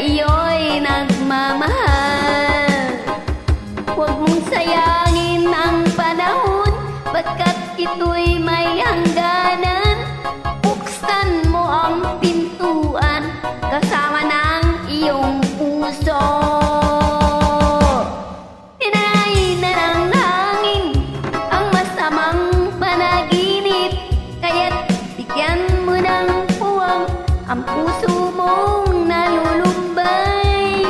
Iyo'y nagmamahal. Huwag mong sayangin ang panahon, pagkat ito'y may hangganan. Buksan mo ang pintuan kasama ng iyong puso. Tinay na ng hangin ang masamang panaginip, kaya't bigyan mo ng puwang ang puso mong nalulubay.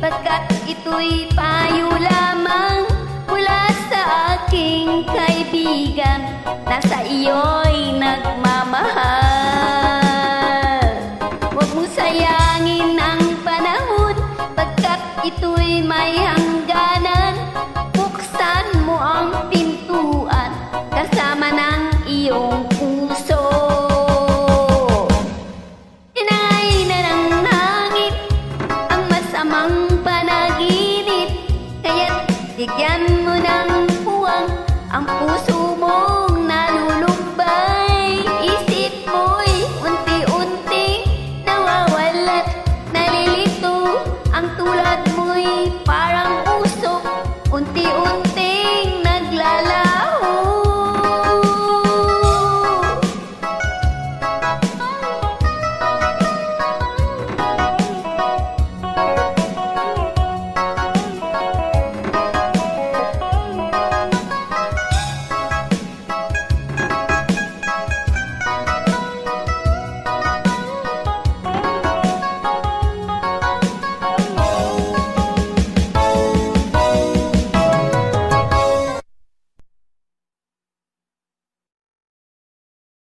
Pagkat ito'y payo lamang mula sa aking kaibigan na sa iyo'y nagmamahal. Huwag mo sayangin ang panahon, pagkat ito'y may hangganan. Buksan mo ang pintuan kasama ng iyong puso. Inay na ng hangin ang masamang panaginip, kaya't bigyan